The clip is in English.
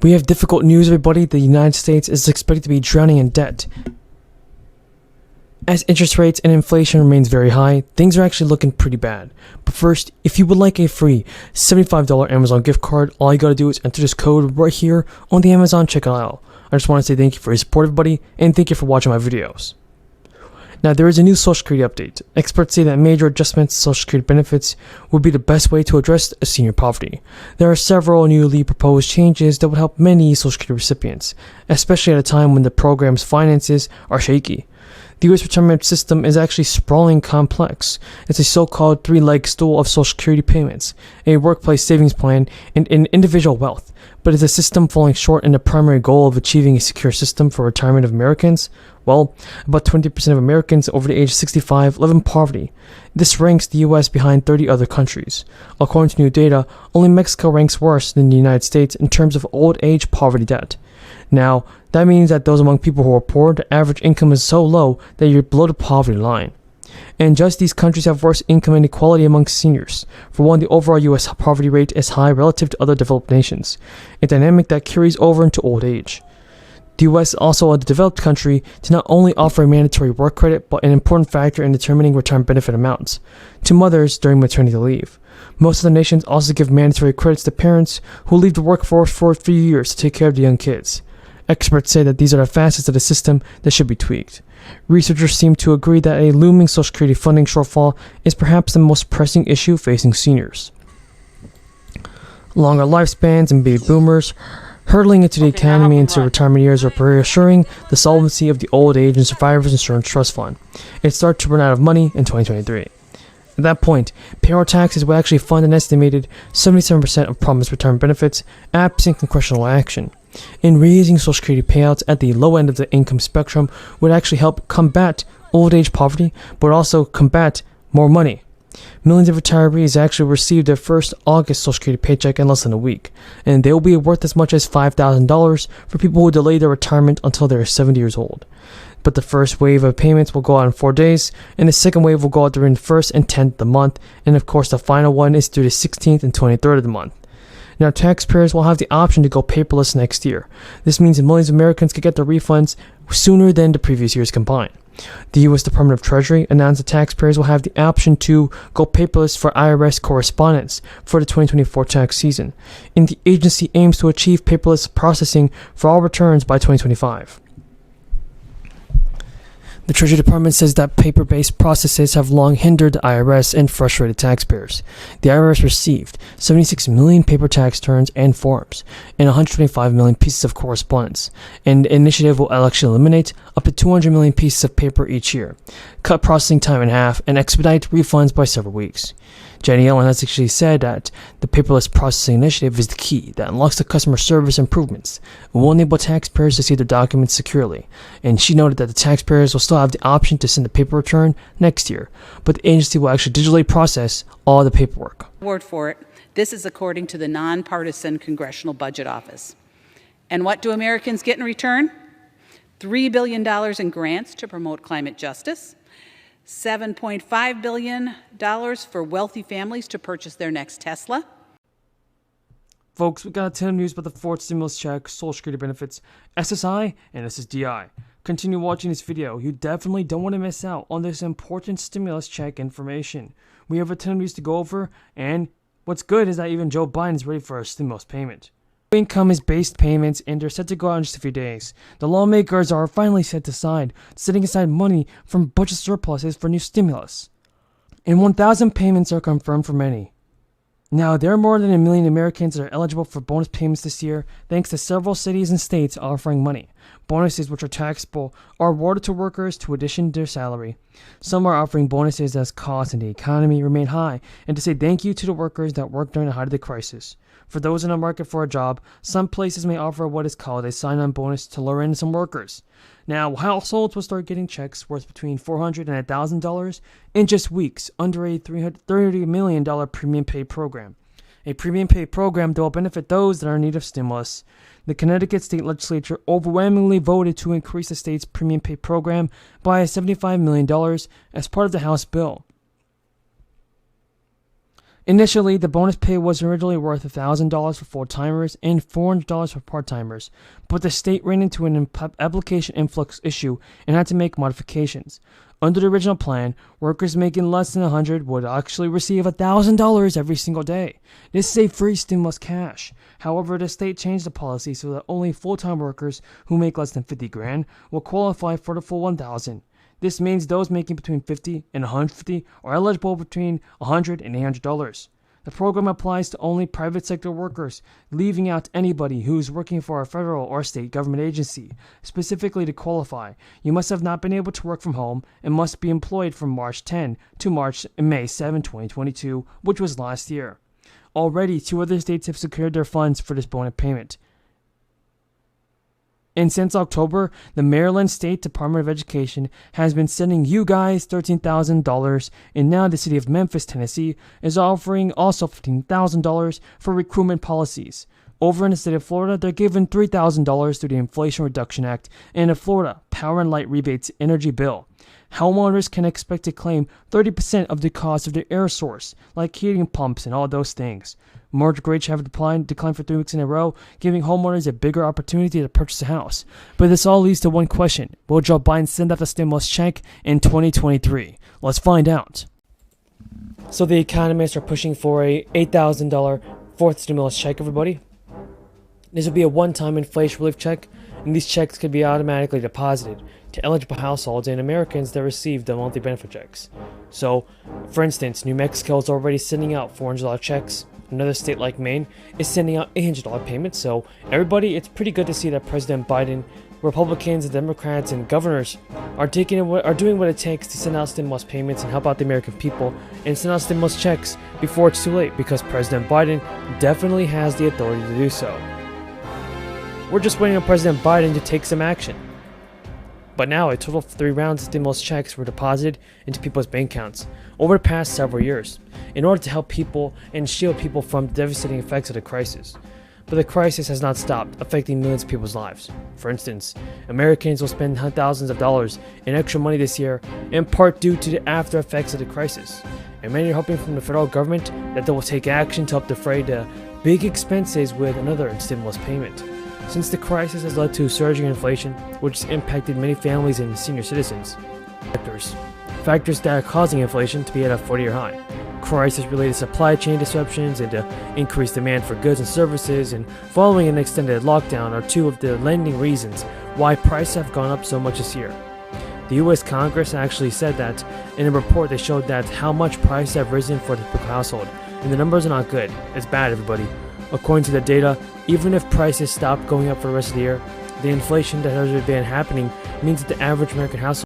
We have difficult news, everybody. The United States is expected to be drowning in debt. As interest rates and inflation remains very high, things are actually looking pretty bad. But first, if you would like a free $75 Amazon gift card, all you gotta do is enter this code right here on the Amazon checkout aisle. I just want to say thank you for your support, everybody, and thank you for watching my videos. Now, there is a new Social Security update. Experts say that major adjustments to Social Security benefits would be the best way to address senior poverty. There are several newly proposed changes that would help many Social Security recipients, especially at a time when the program's finances are shaky. The U.S. retirement system is actually sprawling complex. It's a so-called three-leg stool of Social Security payments, a workplace savings plan, and an individual wealth. But is the system falling short in the primary goal of achieving a secure system for retirement of Americans? Well, about 20% of Americans over the age of 65 live in poverty. This ranks the U.S. behind 30 other countries. According to new data, only Mexico ranks worse than the United States in terms of old age poverty debt. Now, that means that those among people who are poor, the average income is so low that you're below the poverty line. And just these countries have worse income inequality among seniors. For one, the overall U.S. poverty rate is high relative to other developed nations, a dynamic that carries over into old age. The U.S. is also a developed country to not only offer a mandatory work credit, but an important factor in determining retirement benefit amounts to mothers during maternity leave. Most of the nations also give mandatory credits to parents who leave the workforce for a few years to take care of the young kids. Experts say that these are the facets of the system that should be tweaked. Researchers seem to agree that a looming Social Security funding shortfall is perhaps the most pressing issue facing seniors. Longer lifespans and baby boomers hurtling into the economy into retirement years are reassuring the solvency of the Old Age and Survivors Insurance Trust Fund. It started to run out of money in 2023. At that point, payroll taxes will actually fund an estimated 77% of promised retirement benefits absent congressional action. And raising Social Security payouts at the low end of the income spectrum would actually help combat old age poverty, but also combat more money. Millions of retirees actually received their first August Social Security paycheck in less than a week, and they will be worth as much as $5,000 for people who delay their retirement until they are 70 years old. But the first wave of payments will go out in 4 days, and the second wave will go out during the 1st and 10th of the month, and of course the final one is through the 16th and 23rd of the month. Now, taxpayers will have the option to go paperless next year. This means that millions of Americans could get their refunds sooner than the previous years combined. The U.S. Department of Treasury announced that taxpayers will have the option to go paperless for IRS correspondence for the 2024 tax season, and the agency aims to achieve paperless processing for all returns by 2025. The Treasury Department says that paper-based processes have long hindered the IRS and frustrated taxpayers. The IRS received 76 million paper tax returns and forms, and 125 million pieces of correspondence, and the initiative will actually eliminate up to 200 million pieces of paper each year, cut processing time in half, and expedite refunds by several weeks. Jenny Yellen has actually said that the paperless processing initiative is the key that unlocks the customer service improvements and will enable taxpayers to see their documents securely. And she noted that the taxpayers will still have the option to send a paper return next year, but the agency will actually digitally process all the paperwork. Word for it. This is according to the nonpartisan Congressional Budget Office. And what do Americans get in return? $3 billion in grants to promote climate justice, $7.5 billion for wealthy families to purchase their next Tesla. Folks, we got a ton of news about the fourth stimulus check, Social Security benefits, SSI, and SSDI. Continue watching this video. You definitely don't want to miss out on this important stimulus check information. We have a ton of news to go over, and what's good is that even Joe Biden is ready for a stimulus payment. Income is based payments, and they're set to go out in just a few days. The lawmakers are finally setting aside money from budget surpluses for new stimulus. And 1,000 payments are confirmed for many. Now, there are more than 1 million Americans that are eligible for bonus payments this year, thanks to several cities and states offering money. Bonuses, which are taxable, are awarded to workers to addition to their salary. Some are offering bonuses as costs in the economy remain high, and to say thank you to the workers that worked during the height of the crisis. For those in the market for a job, some places may offer what is called a sign-on bonus to lure in some workers. Now, households will start getting checks worth between $400 and $1,000 in just weeks under a $30 million premium pay program. A premium pay program that will benefit those that are in need of stimulus. The Connecticut State Legislature overwhelmingly voted to increase the state's premium pay program by $75 million as part of the House bill. Initially, the bonus pay was originally worth $1,000 for full-timers and $400 for part-timers, but the state ran into an application influx issue and had to make modifications. Under the original plan, workers making less than $100 would actually receive $1,000 every single day. This is a free stimulus cash. However, the state changed the policy so that only full-time workers who make less than $50,000 will qualify for the full $1,000. This means those making between $50 and $150 are eligible between $100 and $800. The program applies to only private sector workers, leaving out anybody who's working for a federal or state government agency. Specifically, to qualify, you must have not been able to work from home and must be employed from March 10 to May 7, 2022, which was last year. Already, 2 other states have secured their funds for this bonus payment. And since October, the Maryland State Department of Education has been sending you guys $13,000, and now the city of Memphis, Tennessee is offering also $15,000 for recruitment policies. Over in the state of Florida, they're giving $3,000 through the Inflation Reduction Act and the Florida Power and Light Rebates Energy Bill. Homeowners can expect to claim 30% of the cost of their air source, like heating pumps and all those things. Mortgage rates have declined for 3 weeks in a row, giving homeowners a bigger opportunity to purchase a house. But this all leads to one question: will Joe Biden send out the stimulus check in 2023? Let's find out. So the economists are pushing for a $8,000 fourth stimulus check, everybody. This will be a one-time inflation relief check, and these checks could be automatically deposited to eligible households and Americans that receive the monthly benefit checks. So, for instance, New Mexico is already sending out $400 checks. Another state like Maine is sending out $800 payments. So, everybody, it's pretty good to see that President Biden, Republicans, and Democrats, and governors are doing what it takes to send out stimulus payments and help out the American people and send out stimulus checks before it's too late, because President Biden definitely has the authority to do so. We're just waiting on President Biden to take some action. But now, a total of 3 rounds of stimulus checks were deposited into people's bank accounts over the past several years in order to help people and shield people from the devastating effects of the crisis. But the crisis has not stopped affecting millions of people's lives. For instance, Americans will spend thousands of dollars in extra money this year, in part due to the after effects of the crisis. And many are hoping from the federal government that they will take action to help defray the big expenses with another stimulus payment. Since the crisis has led to surging inflation, which has impacted many families and senior citizens. Factors that are causing inflation to be at a 40-year high. Crisis-related supply chain disruptions and increased demand for goods and services, and following an extended lockdown are 2 of the leading reasons why prices have gone up so much this year. The U.S. Congress actually said that in a report they showed that how much prices have risen for the typical household, and the numbers are not good. It's bad, everybody. According to the data, even if prices stop going up for the rest of the year, the inflation that has been happening means that the average American household